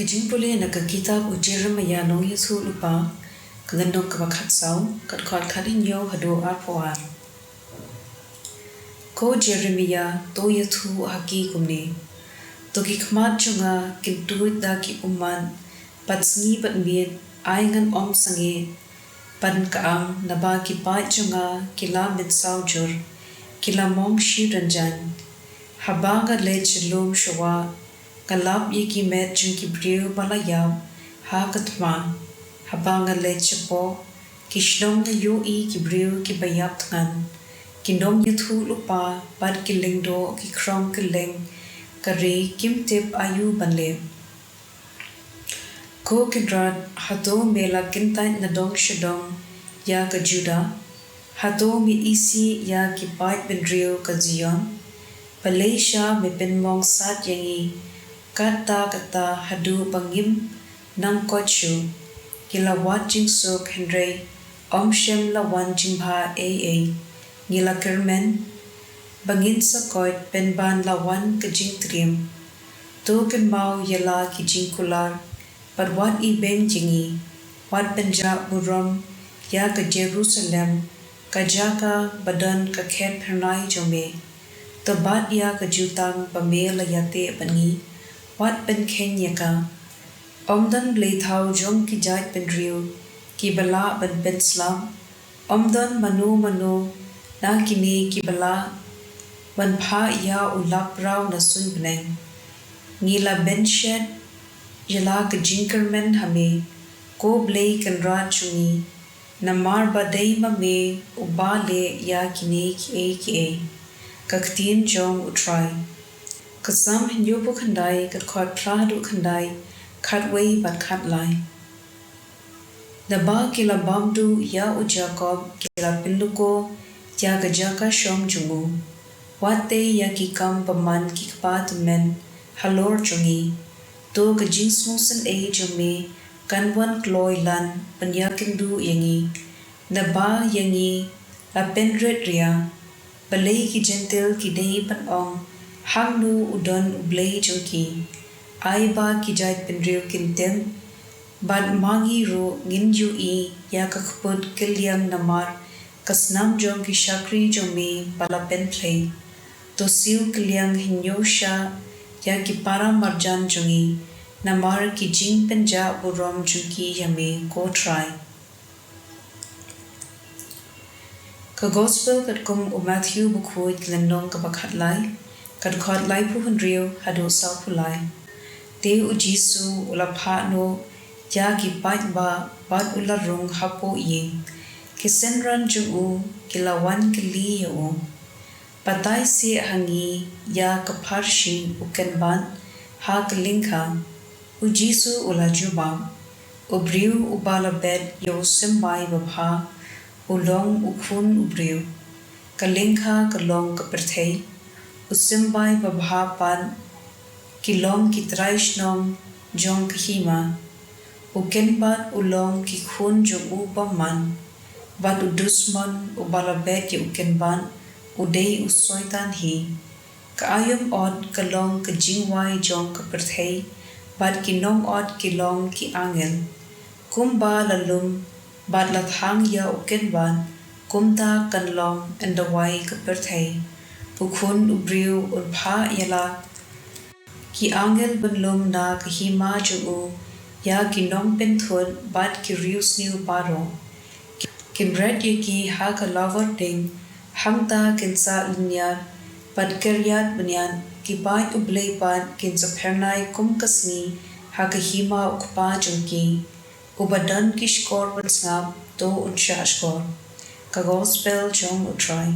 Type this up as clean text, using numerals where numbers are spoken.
jingpule na kitab ujiramaya no yesu lupa kagandong kabakat saw kat kadinyo hado arpoar ko Jeremiah to yathu haki kumne to kikmat chunga kintuit da ki umman patsngi patmien aingan om sange pan kaang naba ki pai chunga kila mit saujur kila mong shi ranjan habanga le chilum shawa kalap ye ki met chung ki briu balayab ha katma habanga le chapo kishlong na yo i ki briu ki bayap tngan kindom yathu lupa pad kiling do ki krong kiling kare kim tip ayu banle ko kidrat hato mela kintai nadong shadong ya ka juda hato mi isi ya ki pai bendrio ka zion Malaysia mi penmong sat yangi kata hadu pangim nang kochu kila wat jing sok henry om shem la wan jimbha aa ngila kermen bangin sakot penban la wan ka jing trim to ken mau yala ki jing kular par wat i ben jingi wat penja buram ya ka Jerusalem ka jaka badan ka khet pernai jome to bat ya ka jutang pamela yate bangi wat ben kenya ka omdan Blei thau jong ki jait ben riu ki bala ben ben slam omdan manu na kini ki bala ban pha ya ulap rau na sun bneng ngila ben shed yala ka jinkermen hame ko Blei kan ra chungi namar badai ma me ubale ya kini ki a ka ktien jong utrai kasam hinyo bu khandai kat khot phla du khandai khatwei bat khat lai daba kila bamdu ya u Jacob kila pinduko ya ga jaka shom jungu wate ya ki kam paman ki kpat men halor chungi to ga jingsung san a jume kanwan kloi lan panyakindu yangi daba yangi la penret ria Blei ki gentle ki dei pan ong hangnu udon Blei jongki aiba ki jait penriu kintem bad mangi ro nginju i ya kakput kilyang namar kasnam jong ki shakri jome bala pen play to siu kilyang hinyosha ya ki para marjan jongi namar ki jing penja burom jungki yame ko try ka gospel kat kum u Matthew bukhuit lendong ka bakhat lai kat khot lai pu hundriu hadu sa pulai te u Jisu ula pha no ya ki pat ba bat ula rung hapo ying kisenran ju u kilawan kili yo patai se hangi ya ka pharshi u kenban ha klingkha u Jisu ula juba u briu u bala bed yo simbai babha ulong ukhun ubriu kalingkha kalong kaperthei usimbai babha pan kilong kitraishnom jong khima ukenbat ulong ki khun jong upaman bat udusman ubalabet ye ukenban udei usoitan hi kaayom od kalong kajingwai jong kaperthei bat kinong od kilong ki angel kumba lalum bat lathang ya ukenban kumta kanlong endawai kaperthei ukhun ubriu ulpha yala ki angel benlum na kahima ju ya kinong penthun bat ki rius niu paro kimret ye ki ha ka lover ding hangta kinsa linyar pat keryat bunyan ki bai Blei pat kinsa phernai kum kasni ha kahima ukpa jungki ubadan ki skor ban snap to unsha skor ka gospel jong utrai